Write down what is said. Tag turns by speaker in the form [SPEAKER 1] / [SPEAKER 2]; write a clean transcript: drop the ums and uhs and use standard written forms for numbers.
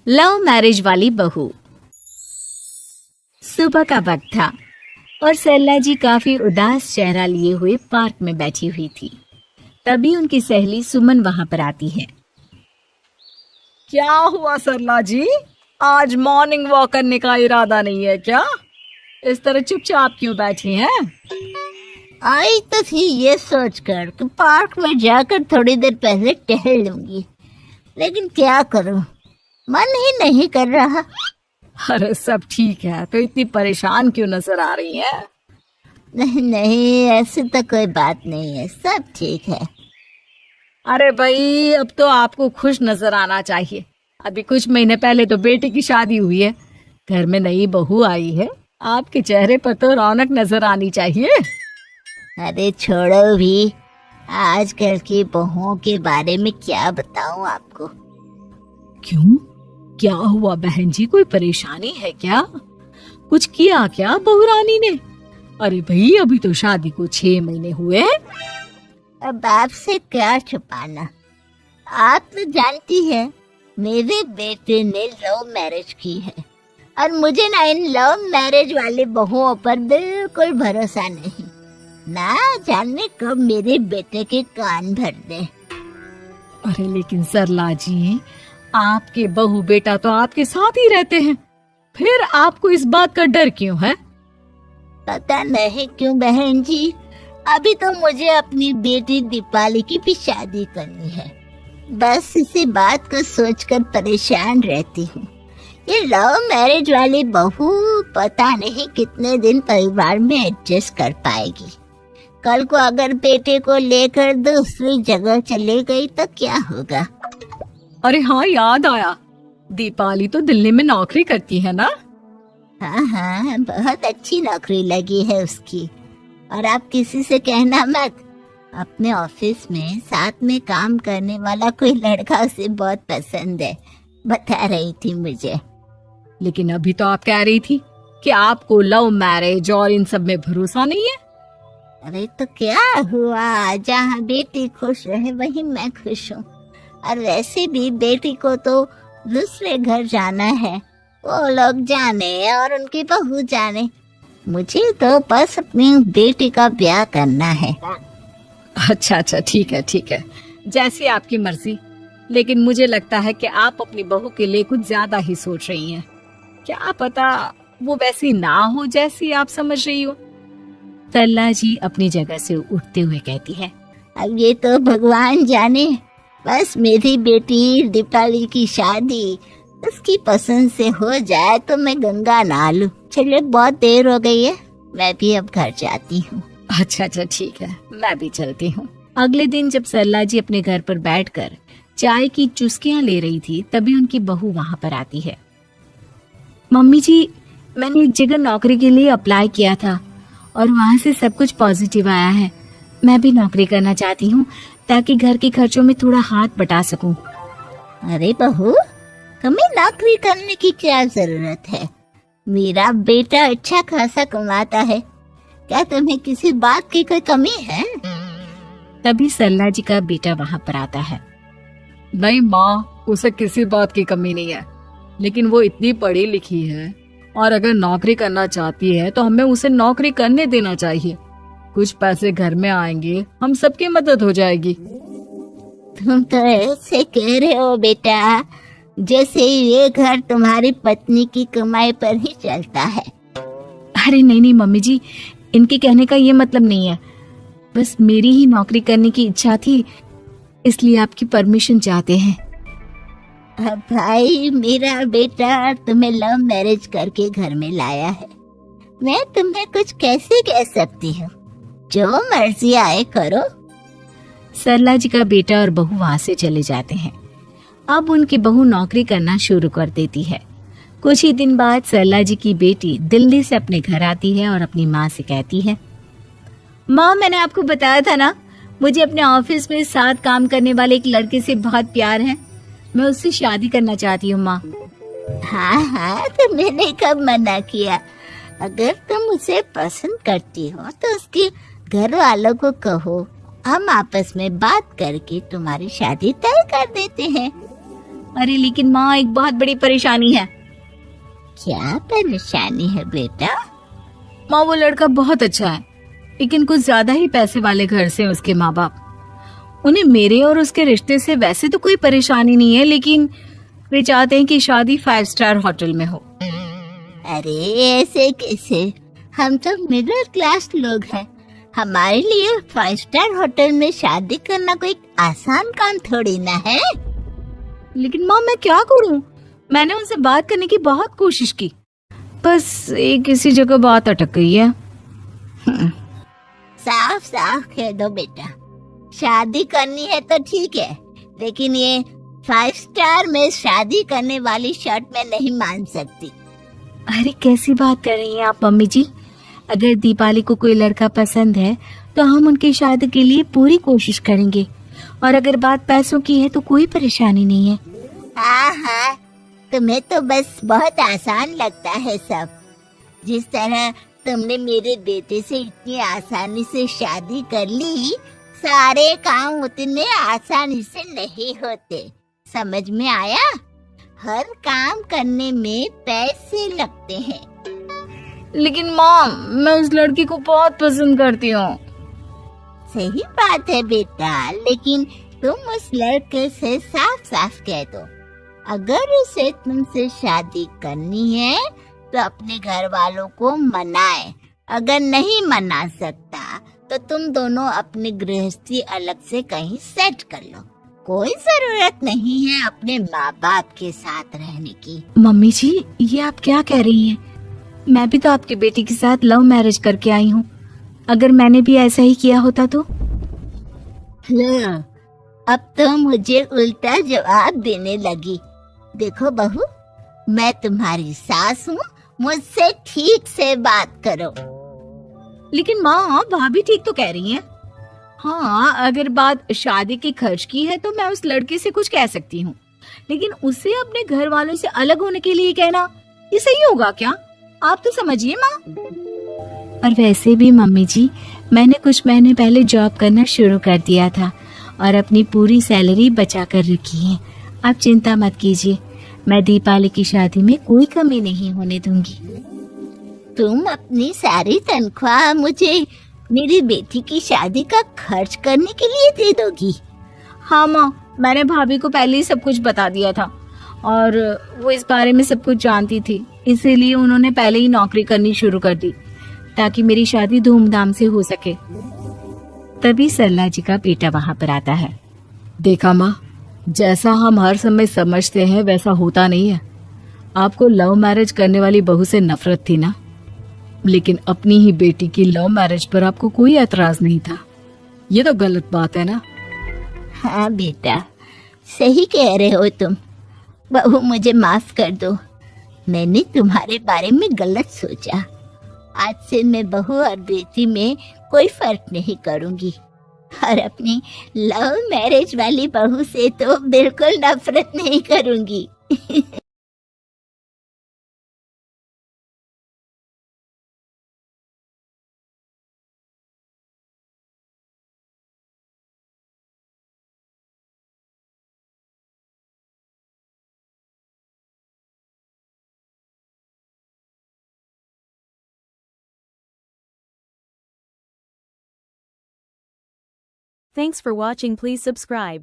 [SPEAKER 1] Love marriage वाली बहू। सुबह का वक्त था और सरला जी काफी उदास चेहरा लिए हुए पार्क में बैठी हुई थी। तभी उनकी सहेली सुमन वहां पर आती है।
[SPEAKER 2] क्या हुआ सरला जी, आज मॉर्निंग वॉक करने का इरादा नहीं है क्या? इस तरह चुपचाप क्यों बैठी हैं?
[SPEAKER 3] आई तो थी ये सोचकर कि पार्क में जाकर थोड़ी देर पहले टहल लूंगी, लेकिन क्या करूं, मन ही नहीं कर रहा।
[SPEAKER 2] अरे सब ठीक है, तो इतनी परेशान क्यों नजर आ रही हैं?
[SPEAKER 3] नहीं नहीं, ऐसी तो कोई बात नहीं है, सब ठीक है।
[SPEAKER 2] अरे भाई, अब तो आपको खुश नजर आना चाहिए। अभी कुछ महीने पहले तो बेटी की शादी हुई है, घर में नई बहू आई है, आपके चेहरे पर तो रौनक नजर आनी चाहिए।
[SPEAKER 3] अरे छोड़ो भी, आजकल की बहुओं के बारे में क्या बताऊं आपको।
[SPEAKER 2] क्यों, क्या हुआ बहन जी, कोई परेशानी है क्या? कुछ किया क्या बहू रानी ने? अरे भाई, अभी तो शादी को 6 महीने हुए हैं।
[SPEAKER 3] अब आपसे क्या छुपाना, आप तो जानती है मेरे बेटे ने लव मैरिज की है और मुझे ना इन लव मैरिज वाले बहुओं पर बिल्कुल भरोसा नहीं। ना जाने कब मेरे बेटे के कान भर दे।
[SPEAKER 2] अरे लेकिन सरला जी, आपके बहू बेटा तो आपके साथ ही रहते हैं, फिर आपको इस बात का डर क्यों है?
[SPEAKER 3] पता नहीं क्यों बहन जी, अभी तो मुझे अपनी बेटी दीपाली की भी शादी करनी है। बस इसी बात को सोचकर परेशान रहती हूँ। ये लव मैरिज वाली बहू पता नहीं कितने दिन परिवार में एडजस्ट कर पाएगी। कल को अगर बेटे को लेकर दूसरी जगह चले गई तो क्या होगा?
[SPEAKER 2] अरे हाँ, याद आया, दीपाली तो दिल्ली में नौकरी करती है ना?
[SPEAKER 3] हाँ हाँ, बहुत अच्छी नौकरी लगी है उसकी। और आप किसी से कहना मत, अपने ऑफिस में साथ में काम करने वाला कोई लड़का उसे बहुत पसंद है, बता रही थी मुझे।
[SPEAKER 2] लेकिन अभी तो आप कह रही थी कि आपको लव मैरिज और इन सब में भरोसा नहीं है।
[SPEAKER 3] अरे तो क्या हुआ, जहाँ बेटी खुश रहे वहीं मैं खुश हूँ। और वैसे भी बेटी को तो दूसरे घर जाना है, वो लोग जाने और उनकी बहू जाने, मुझे तो बस अपनी बेटी का ब्याह करना है।
[SPEAKER 2] अच्छा अच्छा, ठीक है ठीक है, जैसी आपकी मर्जी। लेकिन मुझे लगता है कि आप अपनी बहू के लिए कुछ ज्यादा ही सोच रही हैं। क्या पता वो वैसी ना हो जैसी आप समझ रही हो।
[SPEAKER 1] सरला जी अपनी जगह से उठते हुए कहती है।
[SPEAKER 3] अब ये तो भगवान जाने, बस मेरी बेटी दीपाली की शादी उसकी पसंद से हो जाए तो मैं गंगा नहा लूं। चलिए, बहुत देर हो गई है, मैं भी अब घर जाती हूँ।
[SPEAKER 2] अच्छा अच्छा, ठीक है, मैं भी चलती हूँ।
[SPEAKER 1] अगले दिन जब सरला जी अपने घर पर बैठकर चाय की चुस्कियां ले रही थी, तभी उनकी बहू वहां पर आती है। मम्मी जी, मैंने एक जगह नौकरी के लिए अप्लाई किया था और वहां से सब कुछ पॉजिटिव आया है। मैं भी नौकरी करना चाहती हूँ ताकि घर के खर्चों में थोड़ा हाथ बटा सकूं।
[SPEAKER 3] अरे बहू, तुम्हें नौकरी करने की क्या जरूरत है? मेरा बेटा अच्छा खासा कमाता है, क्या तुम्हें किसी बात की कोई कमी है?
[SPEAKER 1] तभी सरला जी का बेटा वहां पर आता है।
[SPEAKER 2] नहीं माँ, उसे किसी बात की कमी नहीं है, लेकिन वो इतनी पढ़ी लिखी है और अगर नौकरी करना चाहती है तो हमें उसे नौकरी करने देना चाहिए। कुछ पैसे घर में आएंगे, हम सबकी मदद हो जाएगी।
[SPEAKER 3] तुम तो ऐसे कह रहे हो बेटा जैसे ये घर तुम्हारी पत्नी की कमाई पर ही चलता है।
[SPEAKER 1] अरे नहीं नहीं मम्मी जी, इनके कहने का ये मतलब नहीं है, बस मेरी ही नौकरी करने की इच्छा थी, इसलिए आपकी परमिशन चाहते हैं।
[SPEAKER 3] अब भाई, मेरा बेटा तुम्हें लव मैरिज करके घर में लाया है, मैं तुम्हें कुछ कैसे कह सकती हूँ? जो मर्जी आए करो।
[SPEAKER 1] सरला जी का बेटा और बहू वहां से चले जाते हैं। अब उनकी बहू नौकरी करना शुरू कर देती है। कुछ ही दिन बाद सरला जी की बेटी दिल्ली से अपने घर आती है और अपनी माँ से कहती है, माँ, मैंने आपको बताया था ना, मुझे अपने ऑफिस में साथ काम करने वाले एक लड़के से बहुत प्यार है, मैं उससे शादी करना चाहती हूँ माँ।
[SPEAKER 3] हाँ हाँ, तो मैंने कब मना किया? अगर तुम उसे पसंद करती हो तो उसके घर वालों को कहो, हम आपस में बात करके तुम्हारी शादी तय कर देते हैं।
[SPEAKER 1] अरे लेकिन माँ, एक बहुत बड़ी परेशानी है।
[SPEAKER 3] क्या परेशानी है बेटा?
[SPEAKER 1] माँ, वो लड़का बहुत अच्छा है, लेकिन कुछ ज्यादा ही पैसे वाले घर से हैं उसके माँ बाप। उन्हें मेरे और उसके रिश्ते से वैसे तो कोई परेशानी नहीं है, लेकिन वे चाहते हैं कि शादी 5 स्टार होटल में हो।
[SPEAKER 3] अरे ऐसे कैसे? हम तो मिडिल क्लास लोग हैं। हमारे लिए 5 स्टार होटल में शादी करना कोई आसान काम थोड़ी ना है।
[SPEAKER 1] लेकिन माँ, मैं क्या करूँ? मैंने उनसे बात करने की बहुत कोशिश की, बस एक किसी जगह बात अटक गई है।
[SPEAKER 3] साफ साफ कह दो बेटा, शादी करनी है तो ठीक है, लेकिन ये 5 स्टार में शादी करने वाली शर्त मैं नहीं मान सकती।
[SPEAKER 1] अरे कैसी बात कर रही हैं आप मम्मी जी? अगर दीपाली को कोई लड़का पसंद है तो हम उनकी शादी के लिए पूरी कोशिश करेंगे, और अगर बात पैसों की है तो कोई परेशानी नहीं है।
[SPEAKER 3] हाँ हाँ, तुम्हें तो बस बहुत आसान लगता है सब। जिस तरह तुमने मेरे बेटे से इतनी आसानी से शादी कर ली, सारे काम उतने आसानी से नहीं होते। समझ में आया? हर काम करने में पैसे लगते हैं।
[SPEAKER 1] लेकिन माँ, मैं उस लड़की को बहुत पसंद करती हूँ।
[SPEAKER 3] सही बात है बेटा, लेकिन तुम उस लड़के से साफ साफ कह दो, अगर उसे तुमसे शादी करनी है तो अपने घर वालों को मनाए। अगर नहीं मना सकता तो तुम दोनों अपनी गृहस्थी अलग से कहीं सेट कर लो। कोई जरूरत नहीं है अपने माँ बाप के साथ रहने की।
[SPEAKER 1] मम्मी जी, ये आप क्या कह रही हैं? मैं भी तो आपकी बेटी के साथ लव मैरिज करके आई हूँ। अगर मैंने भी ऐसा ही किया होता तो?
[SPEAKER 3] लो, अब तो मुझे उल्टा जवाब देने लगी। देखो बहू, मैं तुम्हारी सास हूँ, मुझसे ठीक से बात करो।
[SPEAKER 1] लेकिन माँ, भाभी ठीक तो कह रही हैं। हाँ, अगर बात शादी के खर्च की है तो मैं उस लड़के से कुछ कह सकती हूँ, लेकिन उसे अपने घर वालों से अलग होने के लिए कहना, ये सही होगा क्या? आप तो समझिए माँ। और वैसे भी मम्मी जी, मैंने कुछ महीने पहले जॉब करना शुरू कर दिया था और अपनी पूरी सैलरी बचा कर रखी है। आप चिंता मत कीजिए, मैं दीपाली की शादी में कोई कमी नहीं होने दूंगी।
[SPEAKER 3] तुम अपनी सारी तनख्वाह मुझे मेरी बेटी की शादी का खर्च करने के लिए दे दोगी?
[SPEAKER 1] हाँ माँ, मैंने भाभी को पहले ही सब कुछ बता दिया था और वो इस बारे में सब कुछ जानती थी, इसीलिए उन्होंने पहले ही नौकरी करनी शुरू कर दी ताकि मेरी शादी धूमधाम से हो सके। तभी सरला जी का बेटा वहां पर आता है।
[SPEAKER 2] देखा माँ, जैसा हम हर समय समझते हैं वैसा होता नहीं है। आपको लव मैरिज करने वाली बहू से नफरत थी ना, लेकिन अपनी ही बेटी की लव मैरिज पर आपको कोई एतराज नहीं था। ये तो गलत बात है ना।
[SPEAKER 3] हाँ बेटा, सही कह रहे हो तुम। बहू, मुझे माफ कर दो, मैंने तुम्हारे बारे में गलत सोचा। आज से मैं बहू और बेटी में कोई फर्क नहीं करूंगी, और अपनी लव मैरिज वाली बहू से तो बिल्कुल नफरत नहीं करूंगी।
[SPEAKER 4] Thanks for watching. Please subscribe.